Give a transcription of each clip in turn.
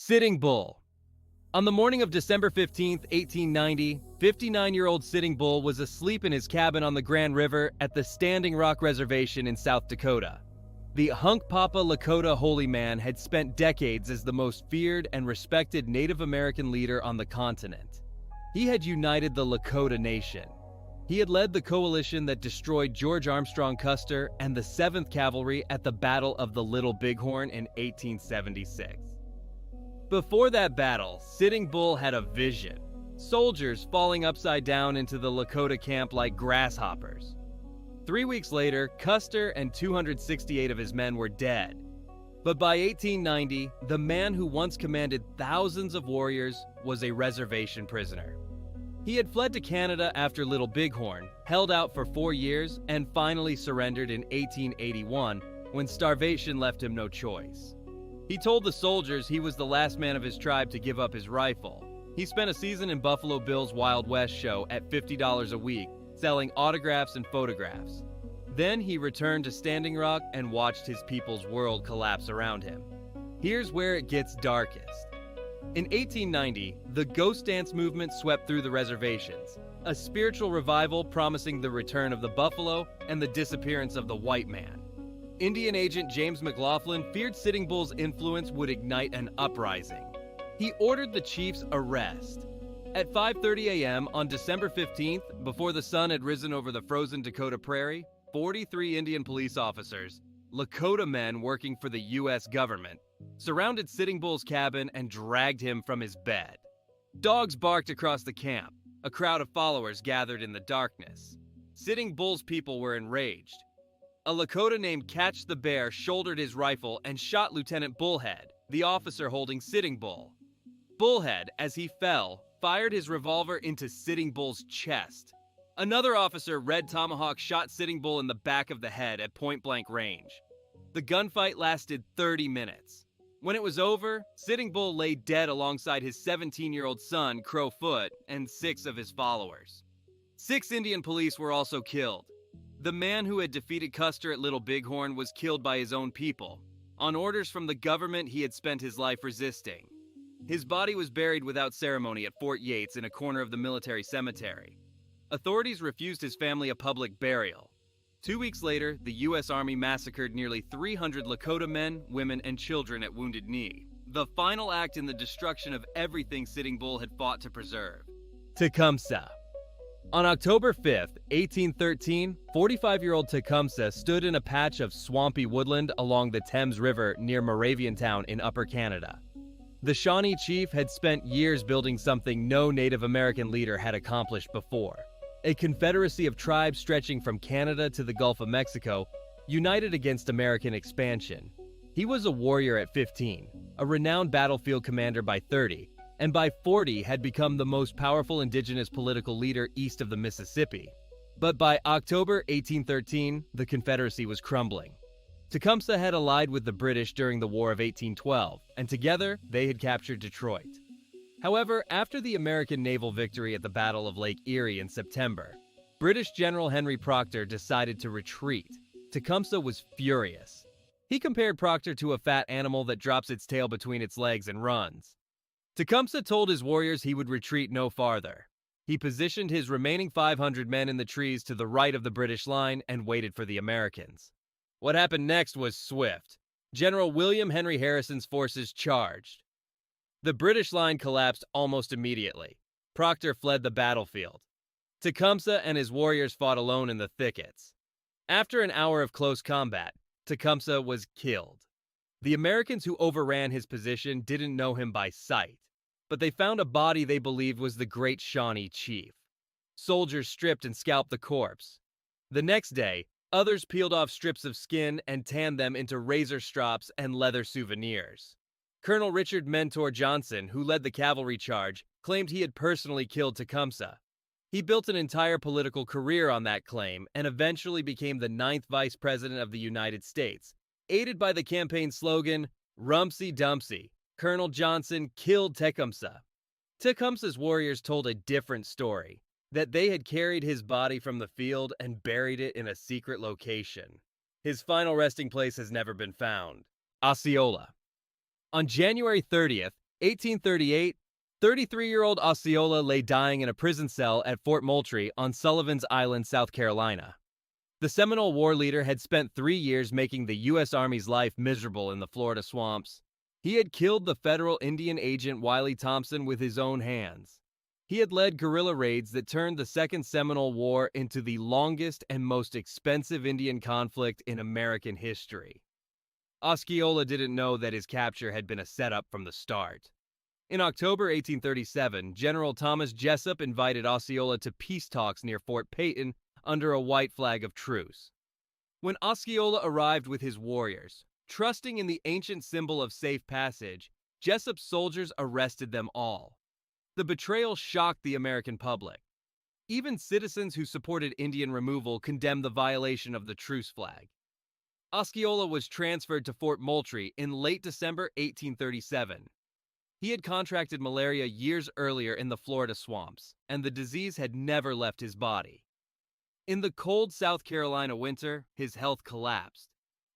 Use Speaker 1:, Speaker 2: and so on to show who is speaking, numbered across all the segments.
Speaker 1: Sitting Bull. On the morning of December 15, 1890, 59-year-old Sitting Bull was asleep in his cabin on the Grand River at the Standing Rock Reservation in South Dakota. The Hunkpapa Lakota holy man had spent decades as the most feared and respected Native American leader on the continent. He had united the Lakota Nation. He had led the coalition that destroyed George Armstrong Custer and the 7th Cavalry at the Battle of the Little Bighorn in 1876. Before that battle, Sitting Bull had a vision. Soldiers falling upside down into the Lakota camp like grasshoppers. 3 weeks later, Custer and 268 of his men were dead. But by 1890, the man who once commanded thousands of warriors was a reservation prisoner. He had fled to Canada after Little Bighorn, held out for 4 years, and finally surrendered in 1881 when starvation left him no choice. He told the soldiers he was the last man of his tribe to give up his rifle. He spent a season in Buffalo Bill's Wild West show at $50 a week, selling autographs and photographs. Then he returned to Standing Rock and watched his people's world collapse around him. Here's where it gets darkest. In 1890, the ghost dance movement swept through the reservations, a spiritual revival promising the return of the buffalo and the disappearance of the white man. Indian agent James McLaughlin feared Sitting Bull's influence would ignite an uprising. He ordered the chief's arrest. At 5:30 a.m. on December 15th, before the sun had risen over the frozen Dakota prairie, 43 Indian police officers, Lakota men working for the U.S. government, surrounded Sitting Bull's cabin and dragged him from his bed. Dogs barked across the camp. A crowd of followers gathered in the darkness. Sitting Bull's people were enraged. A Lakota named Catch the Bear shouldered his rifle and shot Lieutenant Bullhead, the officer holding Sitting Bull. Bullhead, as he fell, fired his revolver into Sitting Bull's chest. Another officer, Red Tomahawk, shot Sitting Bull in the back of the head at point-blank range. The gunfight lasted 30 minutes. When it was over, Sitting Bull lay dead alongside his 17-year-old son, Crowfoot, and 6 of his followers. 6 Indian police were also killed. The man who had defeated Custer at Little Bighorn was killed by his own people. On orders from the government, he had spent his life resisting. His body was buried without ceremony at Fort Yates in a corner of the military cemetery. Authorities refused his family a public burial. 2 weeks later, the U.S. Army massacred nearly 300 Lakota men, women, and children at Wounded Knee, the final act in the destruction of everything Sitting Bull had fought to preserve. Tecumseh. On October 5th, 1813, 45-year-old Tecumseh stood in a patch of swampy woodland along the Thames River near Moraviantown in Upper Canada. The Shawnee chief had spent years building something no Native American leader had accomplished before. A confederacy of tribes stretching from Canada to the Gulf of Mexico, united against American expansion. He was a warrior at 15, a renowned battlefield commander by 30, and by 40 had become the most powerful indigenous political leader east of the Mississippi. But by October 1813, the Confederacy was crumbling. Tecumseh had allied with the British during the War of 1812, and together they had captured Detroit. However, after the American naval victory at the Battle of Lake Erie in September, British General Henry Proctor decided to retreat. Tecumseh was furious. He compared Proctor to a fat animal that drops its tail between its legs and runs. Tecumseh told his warriors he would retreat no farther. He positioned his remaining 500 men in the trees to the right of the British line and waited for the Americans. What happened next was swift. General William Henry Harrison's forces charged. The British line collapsed almost immediately. Proctor fled the battlefield. Tecumseh and his warriors fought alone in the thickets. After an hour of close combat, Tecumseh was killed. The Americans who overran his position didn't know him by sight, but they found a body they believed was the great Shawnee chief. Soldiers stripped and scalped the corpse. The next day, others peeled off strips of skin and tanned them into razor strops and leather souvenirs. Colonel Richard Mentor Johnson, who led the cavalry charge, claimed he had personally killed Tecumseh. He built an entire political career on that claim and eventually became the 9th Vice President of the United States, aided by the campaign slogan, "Rumsey Dumpsey, Colonel Johnson killed Tecumseh." Tecumseh's warriors told a different story, that they had carried his body from the field and buried it in a secret location. His final resting place has never been found. Osceola. On January 30th, 1838, 33-year-old Osceola lay dying in a prison cell at Fort Moultrie on Sullivan's Island, South Carolina. The Seminole war leader had spent 3 years making the U.S. Army's life miserable in the Florida swamps. He had killed the federal Indian agent Wiley Thompson with his own hands. He had led guerrilla raids that turned the Second Seminole War into the longest and most expensive Indian conflict in American history. Osceola didn't know that his capture had been a setup from the start. In October 1837, General Thomas Jessup invited Osceola to peace talks near Fort Peyton under a white flag of truce. When Osceola arrived with his warriors, trusting in the ancient symbol of safe passage, Jessup's soldiers arrested them all. The betrayal shocked the American public. Even citizens who supported Indian removal condemned the violation of the truce flag. Osceola was transferred to Fort Moultrie in late December 1837. He had contracted malaria years earlier in the Florida swamps, and the disease had never left his body. In the cold South Carolina winter, his health collapsed.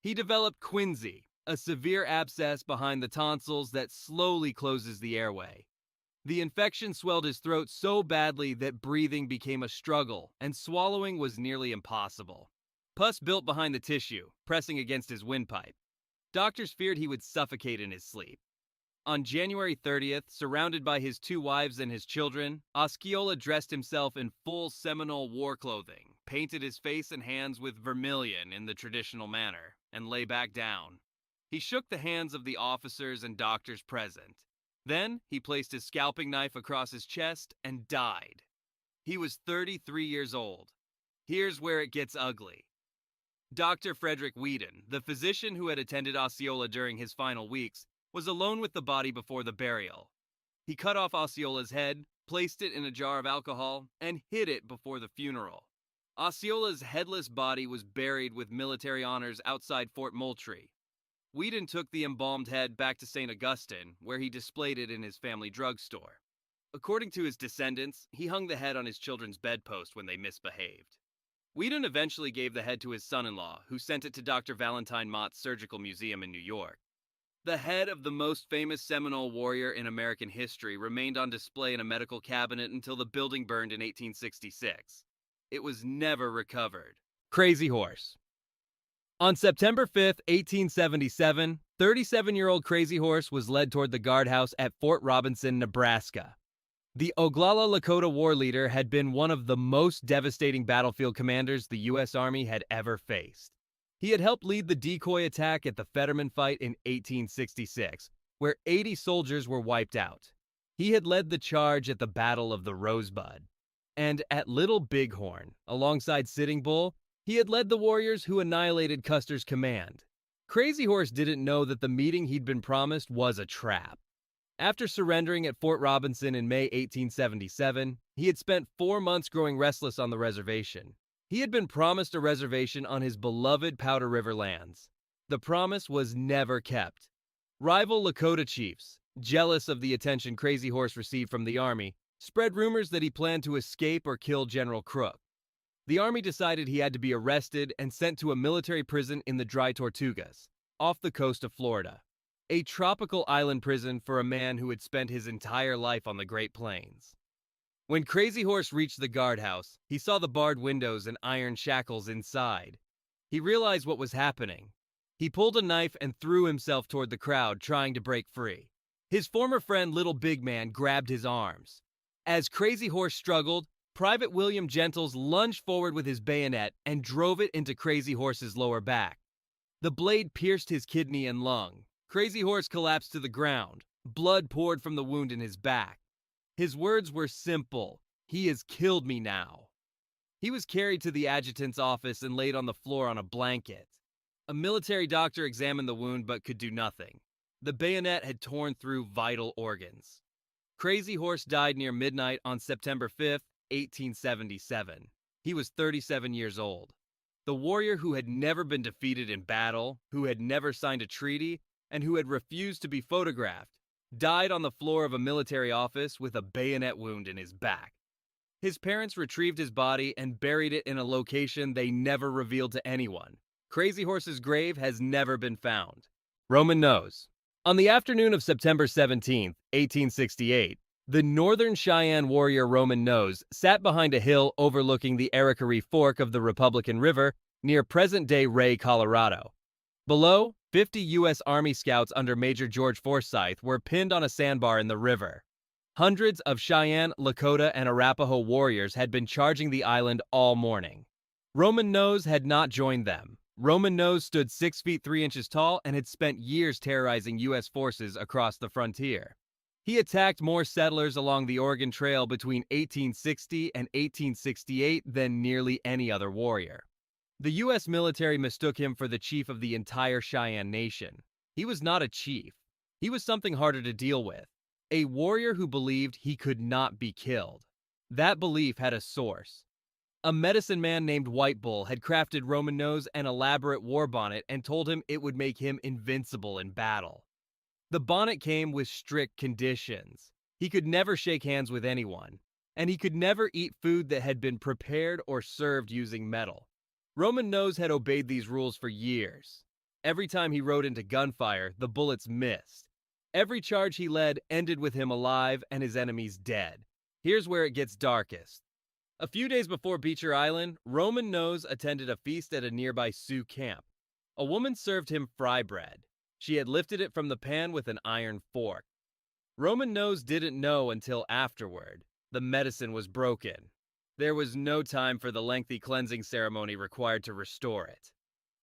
Speaker 1: He developed quinsy, a severe abscess behind the tonsils that slowly closes the airway. The infection swelled his throat so badly that breathing became a struggle, and swallowing was nearly impossible. Pus built behind the tissue, pressing against his windpipe. Doctors feared he would suffocate in his sleep. On January 30th, surrounded by his 2 wives and his children, Osceola dressed himself in full Seminole war clothing, painted his face and hands with vermilion in the traditional manner, and lay back down. He shook the hands of the officers and doctors present. Then, he placed his scalping knife across his chest and died. He was 33 years old. Here's where it gets ugly. Dr. Frederick Whedon, the physician who had attended Osceola during his final weeks, was alone with the body before the burial. He cut off Osceola's head, placed it in a jar of alcohol, and hid it before the funeral. Osceola's headless body was buried with military honors outside Fort Moultrie. Whedon took the embalmed head back to St. Augustine, where he displayed it in his family drugstore. According to his descendants, he hung the head on his children's bedpost when they misbehaved. Whedon eventually gave the head to his son-in-law, who sent it to Dr. Valentine Mott's Surgical Museum in New York. The head of the most famous Seminole warrior in American history remained on display in a medical cabinet until the building burned in 1866. It was never recovered. Crazy Horse. On September 5, 1877, 37-year-old Crazy Horse was led toward the guardhouse at Fort Robinson, Nebraska. The Oglala Lakota war leader had been one of the most devastating battlefield commanders the U.S. Army had ever faced. He had helped lead the decoy attack at the Fetterman Fight in 1866, where 80 soldiers were wiped out. He had led the charge at the Battle of the Rosebud. And at Little Bighorn, alongside Sitting Bull, he had led the warriors who annihilated Custer's command. Crazy Horse didn't know that the meeting he'd been promised was a trap. After surrendering at Fort Robinson in May 1877, he had spent 4 months growing restless on the reservation. He had been promised a reservation on his beloved Powder River lands. The promise was never kept. Rival Lakota chiefs, jealous of the attention Crazy Horse received from the Army, spread rumors that he planned to escape or kill General Crook. The Army decided he had to be arrested and sent to a military prison in the Dry Tortugas, off the coast of Florida, a tropical island prison for a man who had spent his entire life on the Great Plains. When Crazy Horse reached the guardhouse, he saw the barred windows and iron shackles inside. He realized what was happening. He pulled a knife and threw himself toward the crowd, trying to break free. His former friend Little Big Man grabbed his arms. As Crazy Horse struggled, Private William Gentles lunged forward with his bayonet and drove it into Crazy Horse's lower back. The blade pierced his kidney and lung. Crazy Horse collapsed to the ground. Blood poured from the wound in his back. His words were simple: "He has killed me now." He was carried to the adjutant's office and laid on the floor on a blanket. A military doctor examined the wound but could do nothing. The bayonet had torn through vital organs. Crazy Horse died near midnight on September 5, 1877. He was 37 years old. The warrior who had never been defeated in battle, who had never signed a treaty, and who had refused to be photographed, died on the floor of a military office with a bayonet wound in his back. His parents retrieved his body and buried it in a location they never revealed to anyone. Crazy Horse's grave has never been found. Roman nose. On the afternoon of September 17th, 1868, the Northern Cheyenne warrior Roman Nose sat behind a hill overlooking the Arickaree Fork of the Republican River near present-day Ray, Colorado. Below, 50 U.S. Army scouts under Major George Forsyth were pinned on a sandbar in the river. Hundreds of Cheyenne, Lakota, and Arapaho warriors had been charging the island all morning. Roman Nose had not joined them. Roman Nose stood 6 feet 3 inches tall and had spent years terrorizing U.S. forces across the frontier. He attacked more settlers along the Oregon Trail between 1860 and 1868 than nearly any other warrior. The U.S. military mistook him for the chief of the entire Cheyenne Nation. He was not a chief. He was something harder to deal with. A warrior who believed he could not be killed. That belief had a source. A medicine man named White Bull had crafted Roman Nose an elaborate war bonnet and told him it would make him invincible in battle. The bonnet came with strict conditions. He could never shake hands with anyone, and he could never eat food that had been prepared or served using metal. Roman Nose had obeyed these rules for years. Every time he rode into gunfire, the bullets missed. Every charge he led ended with him alive and his enemies dead. Here's where it gets darkest. A few days before Beecher Island, Roman Nose attended a feast at a nearby Sioux camp. A woman served him fry bread. She had lifted it from the pan with an iron fork. Roman Nose didn't know until afterward. The medicine was broken. There was no time for the lengthy cleansing ceremony required to restore it.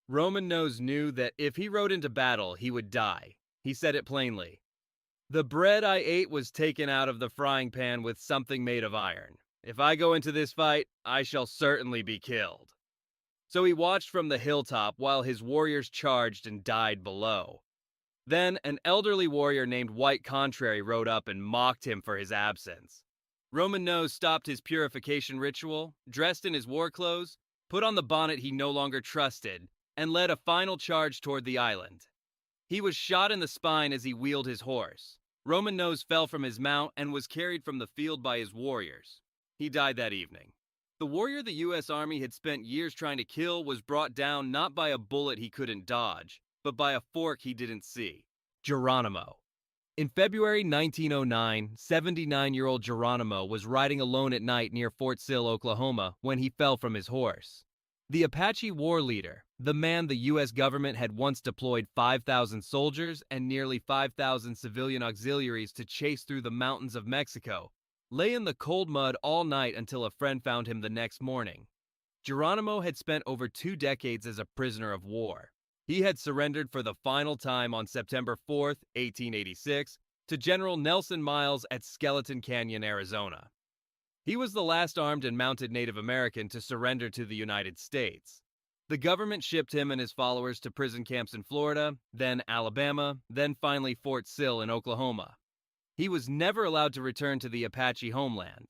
Speaker 1: Roman Nose knew that if he rode into battle, he would die. He said it plainly. "The bread I ate was taken out of the frying pan with something made of iron. If I go into this fight, I shall certainly be killed." So he watched from the hilltop while his warriors charged and died below. Then an elderly warrior named White Contrary rode up and mocked him for his absence. Roman Nose stopped his purification ritual, dressed in his war clothes, put on the bonnet he no longer trusted, and led a final charge toward the island. He was shot in the spine as he wheeled his horse. Roman Nose fell from his mount and was carried from the field by his warriors. He died that evening. The warrior the U.S. Army had spent years trying to kill was brought down not by a bullet he couldn't dodge, but by a fork he didn't see. Geronimo. In February 1909, 79-year-old Geronimo was riding alone at night near Fort Sill, Oklahoma, when he fell from his horse. The Apache war leader, the man the U.S. government had once deployed 5,000 soldiers and nearly 5,000 civilian auxiliaries to chase through the mountains of Mexico, lay in the cold mud all night until a friend found him the next morning. Geronimo had spent over 2 decades as a prisoner of war. He had surrendered for the final time on September 4th, 1886, to General Nelson Miles at Skeleton Canyon, Arizona. He was the last armed and mounted Native American to surrender to the United States. The government shipped him and his followers to prison camps in Florida, then Alabama, then finally Fort Sill in Oklahoma. He was never allowed to return to the Apache homeland.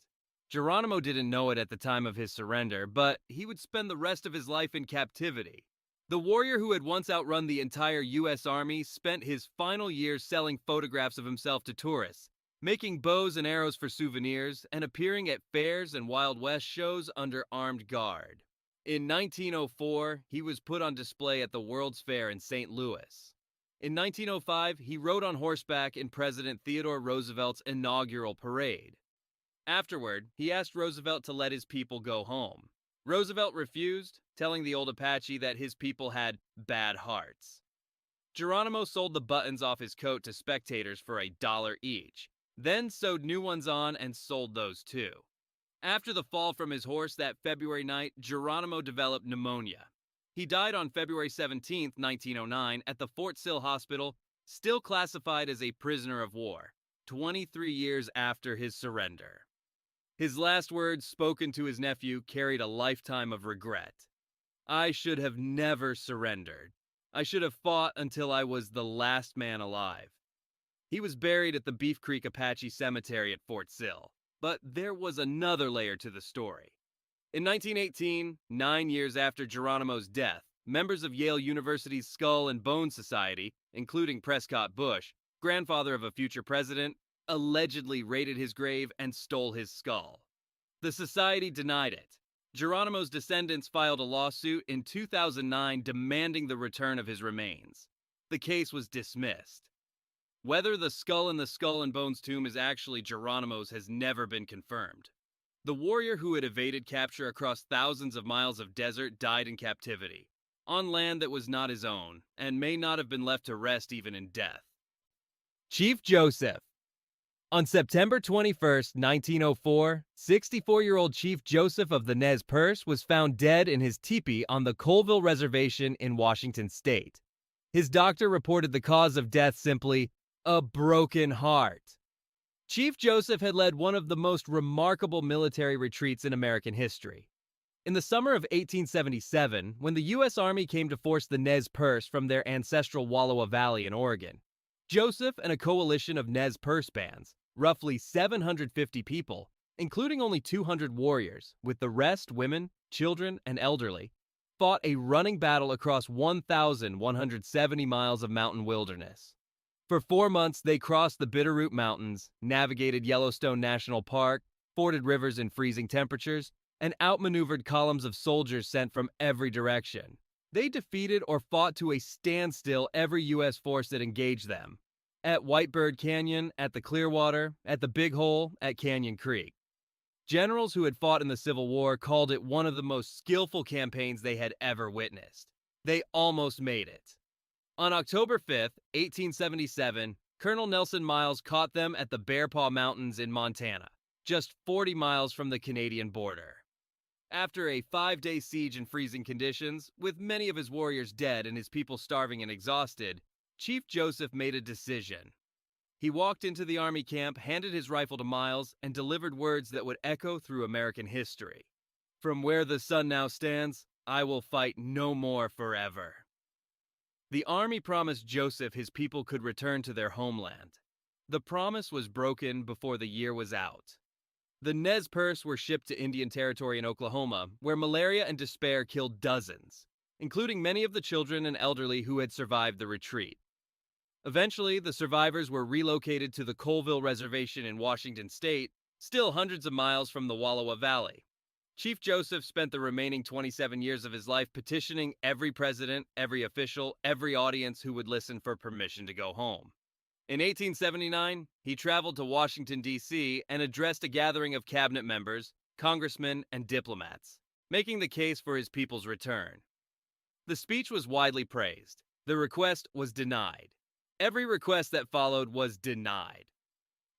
Speaker 1: Geronimo didn't know it at the time of his surrender, but he would spend the rest of his life in captivity. The warrior who had once outrun the entire U.S. Army spent his final years selling photographs of himself to tourists, making bows and arrows for souvenirs, and appearing at fairs and Wild West shows under armed guard. In 1904, he was put on display at the World's Fair in St. Louis. In 1905, he rode on horseback in President Theodore Roosevelt's inaugural parade. Afterward, he asked Roosevelt to let his people go home. Roosevelt refused, telling the old Apache that his people had bad hearts. Geronimo sold the buttons off his coat to spectators for $1 each, then sewed new ones on and sold those too. After the fall from his horse that February night, Geronimo developed pneumonia. He died on February 17, 1909, at the Fort Sill Hospital, still classified as a prisoner of war, 23 years after his surrender. His last words, spoken to his nephew, carried a lifetime of regret. "I should have never surrendered. I should have fought until I was the last man alive." He was buried at the Beef Creek Apache Cemetery at Fort Sill. But there was another layer to the story. In 1918, 9 years after Geronimo's death, members of Yale University's Skull and Bone Society, including Prescott Bush, grandfather of a future president, allegedly raided his grave and stole his skull. The society denied it. Geronimo's descendants filed a lawsuit in 2009 demanding the return of his remains. The case was dismissed. Whether the skull in the Skull and Bones tomb is actually Geronimo's has never been confirmed. The warrior who had evaded capture across thousands of miles of desert died in captivity, on land that was not his own, and may not have been left to rest even in death. Chief Joseph. On September 21, 1904, 64-year-old Chief Joseph of the Nez Perce was found dead in his teepee on the Colville Reservation in Washington state. His doctor reported the cause of death simply, a broken heart. Chief Joseph had led one of the most remarkable military retreats in American history. In the summer of 1877, when the U.S. Army came to force the Nez Perce from their ancestral Wallowa Valley in Oregon, Joseph and a coalition of Nez Perce bands, roughly 750 people, including only 200 warriors, with the rest women, children, and elderly, fought a running battle across 1,170 miles of mountain wilderness. For 4 months, they crossed the Bitterroot Mountains, navigated Yellowstone National Park, forded rivers in freezing temperatures, and outmaneuvered columns of soldiers sent from every direction. They defeated or fought to a standstill every U.S. force that engaged them. At Whitebird Canyon, at the Clearwater, at the Big Hole, at Canyon Creek. Generals who had fought in the Civil War called it one of the most skillful campaigns they had ever witnessed. They almost made it. On October 5, 1877, Colonel Nelson Miles caught them at the Bear Paw Mountains in Montana, just 40 miles from the Canadian border. After a 5-day siege in freezing conditions, with many of his warriors dead and his people starving and exhausted, Chief Joseph made a decision. He walked into the army camp, handed his rifle to Miles, and delivered words that would echo through American history. From where the sun now stands, I will fight no more forever. The army promised Joseph his people could return to their homeland. The promise was broken before the year was out. The Nez Perce were shipped to Indian Territory in Oklahoma, where malaria and despair killed dozens, including many of the children and elderly who had survived the retreat. Eventually, the survivors were relocated to the Colville Reservation in Washington state, still hundreds of miles from the Wallowa Valley. Chief Joseph spent the remaining 27 years of his life petitioning every president, every official, every audience who would listen for permission to go home. In 1879, he traveled to Washington, D.C. and addressed a gathering of cabinet members, congressmen, and diplomats, making the case for his people's return. The speech was widely praised. The request was denied. Every request that followed was denied.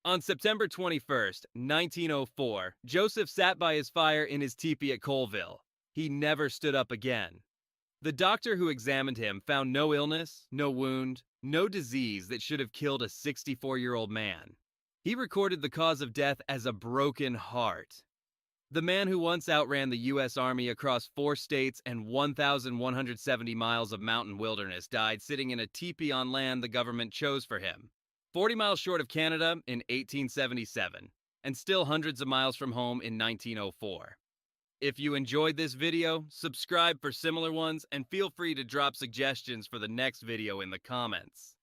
Speaker 1: On September 21, 1904, Joseph sat by his fire in his teepee at Colville. He never stood up again. The doctor who examined him found no illness, no wound, no disease that should have killed a 64-year-old man. He recorded the cause of death as a broken heart. The man who once outran the U.S. Army across 4 states and 1,170 miles of mountain wilderness died sitting in a teepee on land the government chose for him, 40 miles short of Canada in 1877, and still hundreds of miles from home in 1904. If you enjoyed this video, subscribe for similar ones and feel free to drop suggestions for the next video in the comments.